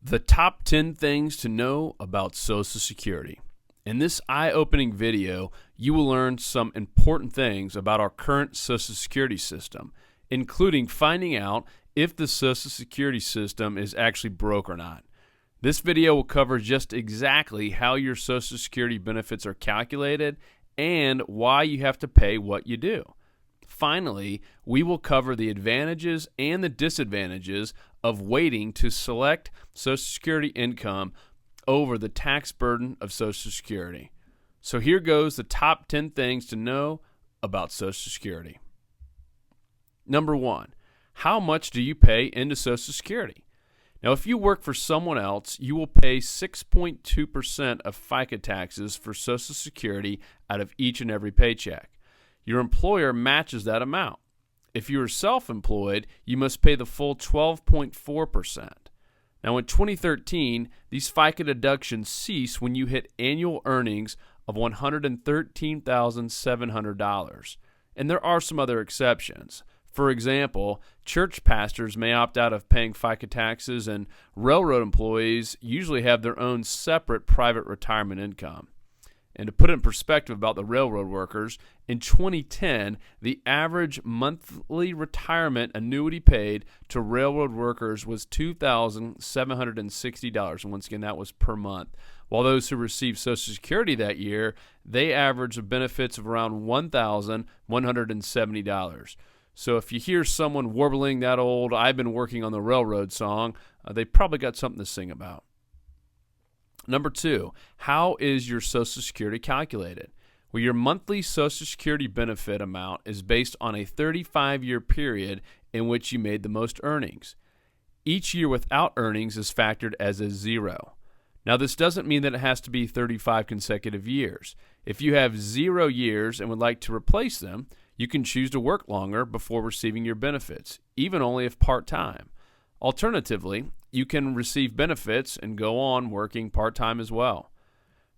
The top 10 things to know about Social Security. In this eye-opening video, you will learn some important things about our current Social Security system, including finding out if the Social Security system is actually broke or not. This video will cover just exactly how your Social Security benefits are calculated and why you have to pay what you do. Finally, we will cover the advantages and the disadvantages of waiting to select Social Security income over the tax burden of Social Security. So here goes the top 10 things to know about Social Security. Number 1, how much do you pay into Social Security? Now, if you work for someone else, you will pay 6.2% of FICA taxes for Social Security out of each and every paycheck. Your employer matches that amount. If you are self-employed, you must pay the full 12.4%. Now, in 2013, these FICA deductions cease when you hit annual earnings of $113,700. And there are some other exceptions. For example, church pastors may opt out of paying FICA taxes, and railroad employees usually have their own separate private retirement income. And to put it in perspective about the railroad workers, in 2010, the average monthly retirement annuity paid to railroad workers was $2,760. And once again, that was per month. While those who received Social Security that year, they averaged benefits of around $1,170. So if you hear someone warbling that old "I've been working on the railroad" song, they probably got something to sing about. Number 2, how is your Social Security calculated? Well, your monthly Social Security benefit amount is based on a 35-year period in which you made the most earnings. Each year without earnings is factored as a 0. Now, this doesn't mean that it has to be 35 consecutive years. If you have 0 years and would like to replace them, you can choose to work longer before receiving your benefits, even only if part-time. Alternatively, you can receive benefits and go on working part-time as well.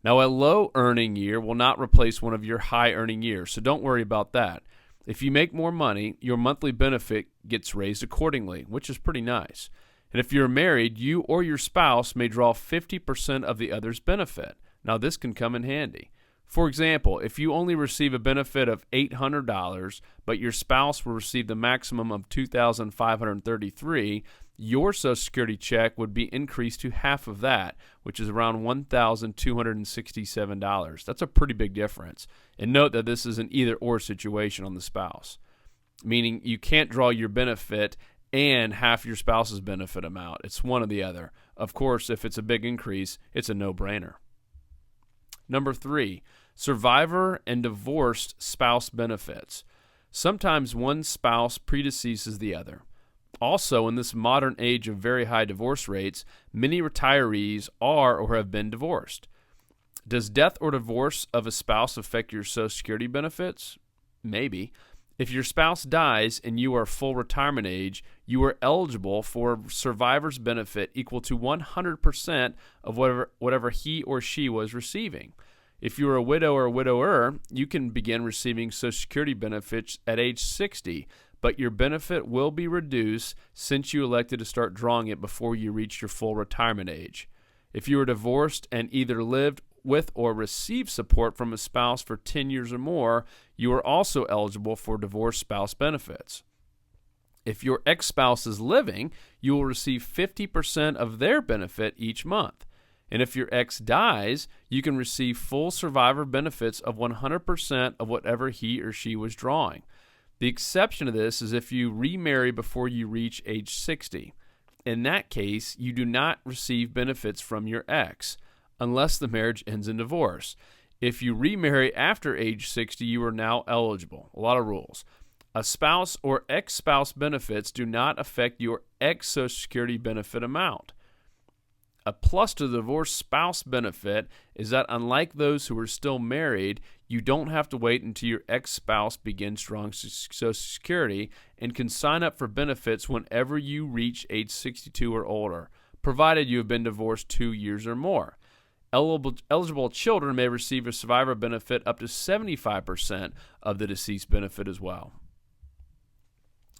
Now, a low-earning year will not replace one of your high-earning years, so don't worry about that. If you make more money, your monthly benefit gets raised accordingly, which is pretty nice. And if you're married, you or your spouse may draw 50% of the other's benefit. Now, this can come in handy. For example, if you only receive a benefit of $800, but your spouse will receive the maximum of $2,533, your Social Security check would be increased to half of that, which is around $1,267. That's a pretty big difference. And note that this is an either-or situation on the spouse, meaning you can't draw your benefit and half your spouse's benefit amount. It's one or the other. Of course, if it's a big increase, it's a no-brainer. Number 3, survivor and divorced spouse benefits. Sometimes one spouse predeceases the other. Also, in this modern age of very high divorce rates, many retirees are or have been divorced. Does death or divorce of a spouse affect your Social Security benefits? Maybe. If your spouse dies and you are full retirement age, you are eligible for a survivor's benefit equal to 100% of whatever he or she was receiving. If you are a widow or a widower, you can begin receiving Social Security benefits at age 60, but your benefit will be reduced since you elected to start drawing it before you reach your full retirement age. If you are divorced and either lived with or received support from a spouse for 10 years or more, you are also eligible for divorced spouse benefits. If your ex-spouse is living, you will receive 50% of their benefit each month. And if your ex dies, you can receive full survivor benefits of 100% of whatever he or she was drawing. The exception to this is if you remarry before you reach age 60. In that case, you do not receive benefits from your ex, unless the marriage ends in divorce. If you remarry after age 60, you are now eligible. A lot of rules. A spouse or ex-spouse benefits do not affect your ex-Social Security benefit amount. A plus to the divorced spouse benefit is that unlike those who are still married, you don't have to wait until your ex-spouse begins drawing Social Security and can sign up for benefits whenever you reach age 62 or older, provided you have been divorced 2 years or more. Eligible children may receive a survivor benefit up to 75% of the deceased benefit as well.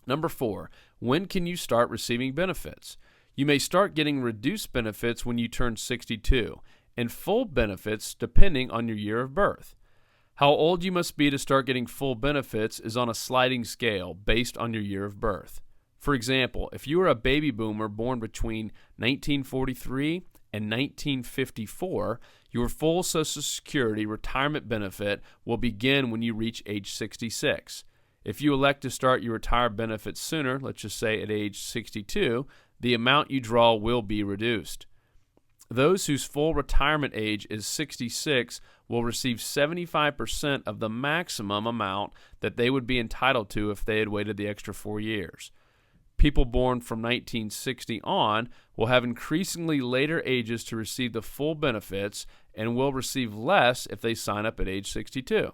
Number 4, when can you start receiving benefits? You may start getting reduced benefits when you turn 62, and full benefits depending on your year of birth. How old you must be to start getting full benefits is on a sliding scale based on your year of birth. For example, if you are a baby boomer born between 1943 and 1954, your full Social Security retirement benefit will begin when you reach age 66. If you elect to start your retirement benefits sooner, let's just say at age 62, the amount you draw will be reduced. Those whose full retirement age is 66 will receive 75% of the maximum amount that they would be entitled to if they had waited the extra 4 years. People born from 1960 on will have increasingly later ages to receive the full benefits and will receive less if they sign up at age 62.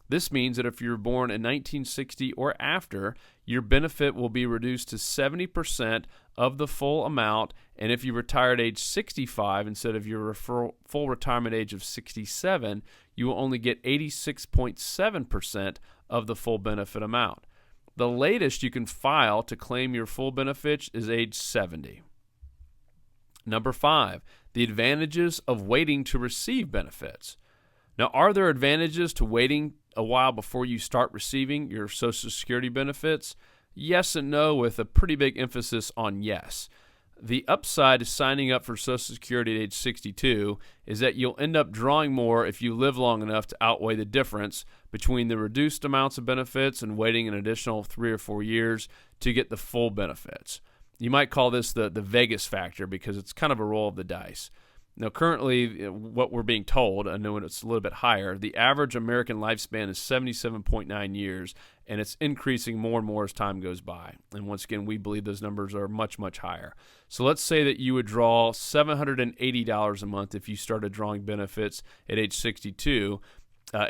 This means that if you're born in 1960 or after, your benefit will be reduced to 70% of the full amount, and if you retire at age 65 instead of your full retirement age of 67, you will only get 86.7% of the full benefit amount. The latest you can file to claim your full benefits is age 70. Number 5, the advantages of waiting to receive benefits. Now, are there advantages to waiting a while before you start receiving your Social Security benefits? Yes and no, with a pretty big emphasis on yes. The upside to signing up for Social Security at age 62 is that you'll end up drawing more if you live long enough to outweigh the difference between the reduced amounts of benefits and waiting an additional 3 or 4 years to get the full benefits. You might call this the Vegas factor because it's kind of a roll of the dice. Now, currently, what we're being told, I know it's a little bit higher, the average American lifespan is 77.9 years, and it's increasing more and more as time goes by. And once again, we believe those numbers are much, much higher. So let's say that you would draw $780 a month if you started drawing benefits at age 62,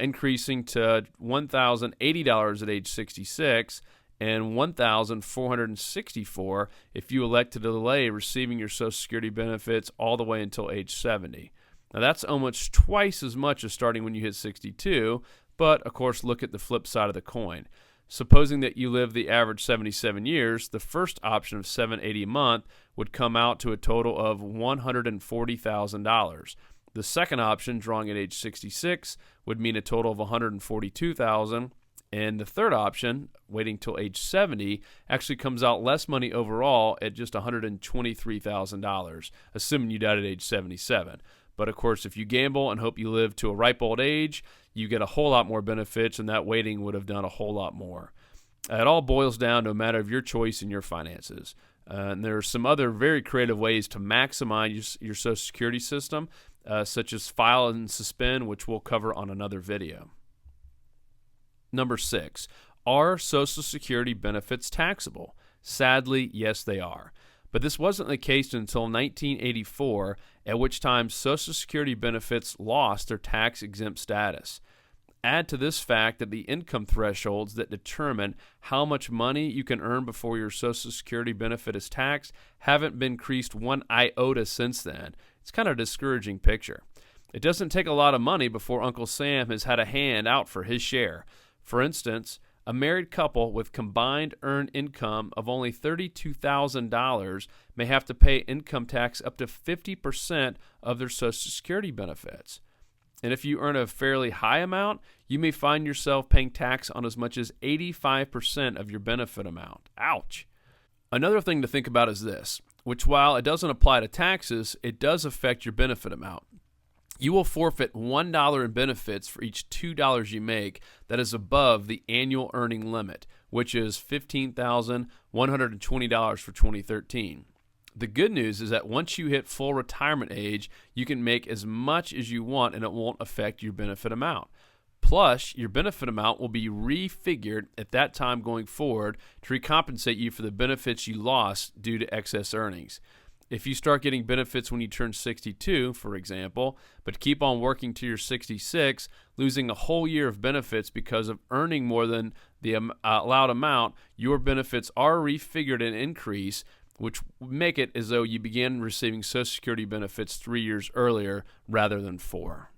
increasing to $1,080 at age 66, and $1,464 if you elect to delay receiving your Social Security benefits all the way until age 70. Now, that's almost twice as much as starting when you hit 62, but, of course, look at the flip side of the coin. Supposing that you live the average 77 years, the first option of $780 a month would come out to a total of $140,000. The second option, drawing at age 66, would mean a total of $142,000. And the third option, waiting till age 70, actually comes out less money overall at just $123,000, assuming you died at age 77. But of course, if you gamble and hope you live to a ripe old age, you get a whole lot more benefits, and that waiting would have done a whole lot more. It all boils down to a matter of your choice and your finances. And there are some other very creative ways to maximize your Social Security system, such as file and suspend, which we'll cover on another video. Number 6, are Social Security benefits taxable? Sadly, yes, they are. But this wasn't the case until 1984, at which time Social Security benefits lost their tax-exempt status. Add to this fact that the income thresholds that determine how much money you can earn before your Social Security benefit is taxed haven't been increased one iota since then. It's kind of a discouraging picture. It doesn't take a lot of money before Uncle Sam has had a hand out for his share. For instance, a married couple with combined earned income of only $32,000 may have to pay income tax up to 50% of their Social Security benefits. And if you earn a fairly high amount, you may find yourself paying tax on as much as 85% of your benefit amount. Ouch! Another thing to think about is this, which while it doesn't apply to taxes, it does affect your benefit amount. You will forfeit $1 in benefits for each $2 you make that is above the annual earning limit, which is $15,120 for 2013. The good news is that once you hit full retirement age, you can make as much as you want and it won't affect your benefit amount. Plus, your benefit amount will be refigured at that time going forward to recompensate you for the benefits you lost due to excess earnings. If you start getting benefits when you turn 62, for example, but keep on working to your 66, losing a whole year of benefits because of earning more than the allowed amount, your benefits are refigured and increase, which make it as though you began receiving Social Security benefits 3 years earlier rather than 4.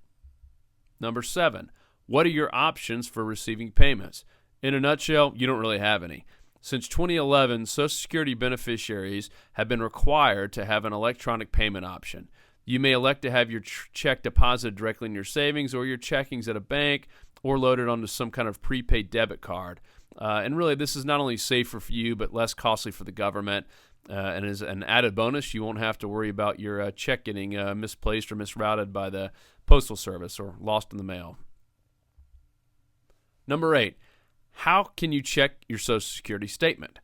Number 7, what are your options for receiving payments? In a nutshell, you don't really have any. Since 2011, Social Security beneficiaries have been required to have an electronic payment option. You may elect to have your check deposited directly in your savings or your checkings at a bank or loaded onto some kind of prepaid debit card. And really, this is not only safer for you, but less costly for the government. And as an added bonus, you won't have to worry about your check getting misplaced or misrouted by the Postal Service or lost in the mail. Number 8, how can you check your Social Security statement?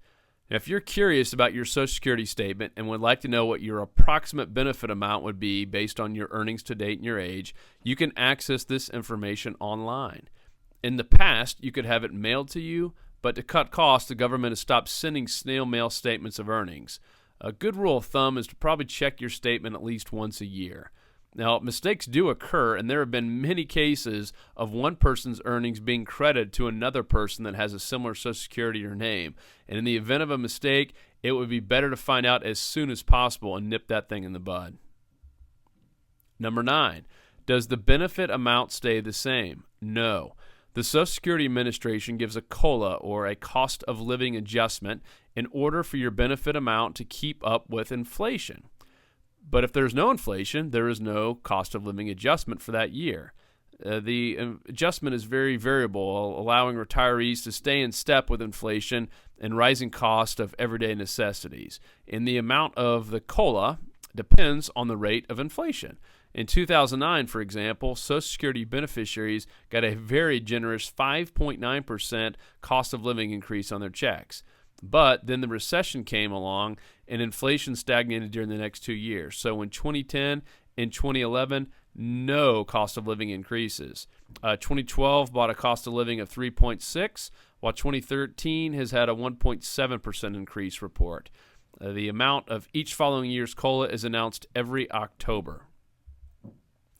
Now, if you're curious about your Social Security statement and would like to know what your approximate benefit amount would be based on your earnings to date and your age, you can access this information online. In the past, you could have it mailed to you, but to cut costs, the government has stopped sending snail mail statements of earnings. A good rule of thumb is to probably check your statement at least once a year. Now, mistakes do occur, and there have been many cases of one person's earnings being credited to another person that has a similar Social Security or name. And in the event of a mistake, it would be better to find out as soon as possible and nip that thing in the bud. Number 9, does the benefit amount stay the same? No. The Social Security Administration gives a COLA, or a cost of living adjustment, in order for your benefit amount to keep up with inflation. But if there's no inflation, there is no cost of living adjustment for that year. The adjustment is very variable, allowing retirees to stay in step with inflation and rising cost of everyday necessities. And the amount of the COLA depends on the rate of inflation. In 2009, for example, Social Security beneficiaries got a very generous 5.9% cost of living increase on their checks. But then the recession came along and inflation stagnated during the next 2 years. So in 2010 and 2011, no cost of living increases. 2012 bought a cost of living of 3.6, while 2013 has had a 1.7% increase report. The amount of each following year's COLA is announced every October.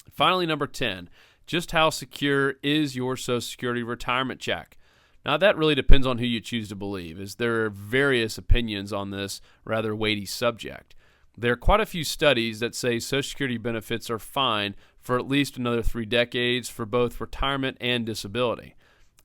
Finally, number 10, just how secure is your Social Security retirement check? Now, that really depends on who you choose to believe, as there are various opinions on this rather weighty subject. There are quite a few studies that say Social Security benefits are fine for at least another 3 decades for both retirement and disability.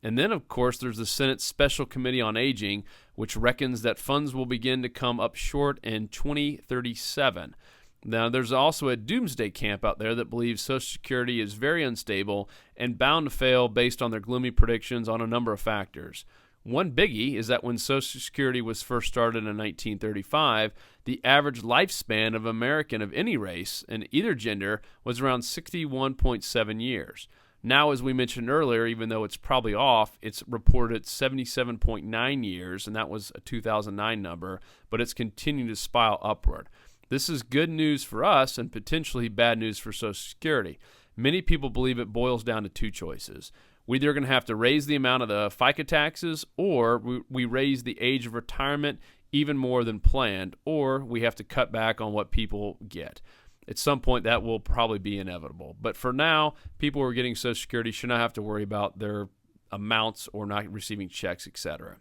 And then, of course, there's the Senate Special Committee on Aging, which reckons that funds will begin to come up short in 2037. Now, there's also a doomsday camp out there that believes Social Security is very unstable and bound to fail based on their gloomy predictions on a number of factors. One biggie is that when Social Security was first started in 1935, the average lifespan of an American of any race and either gender was around 61.7 years. Now, as we mentioned earlier, even though it's probably off, it's reported at 77.9 years, and that was a 2009 number, but it's continuing to spiral upward. This is good news for us and potentially bad news for Social Security. Many people believe it boils down to 2 choices. We're either going to have to raise the amount of the FICA taxes, or we raise the age of retirement even more than planned, or we have to cut back on what people get. At some point, that will probably be inevitable. But for now, people who are getting Social Security should not have to worry about their amounts or not receiving checks, etc.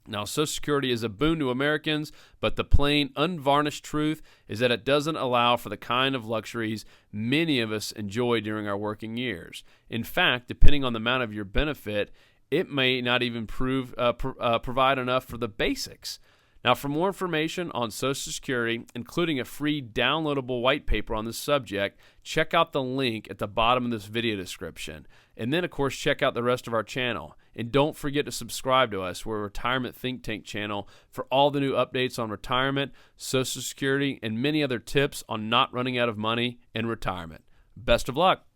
Now, Social Security is a boon to Americans, but the plain, unvarnished truth is that it doesn't allow for the kind of luxuries many of us enjoy during our working years. In fact, depending on the amount of your benefit, it may not even provide enough for the basics. Now, for more information on Social Security, including a free downloadable white paper on this subject, check out the link at the bottom of this video description. And then, of course, check out the rest of our channel. And don't forget to subscribe to us. We're a retirement think tank channel for all the new updates on retirement, Social Security, and many other tips on not running out of money in retirement. Best of luck.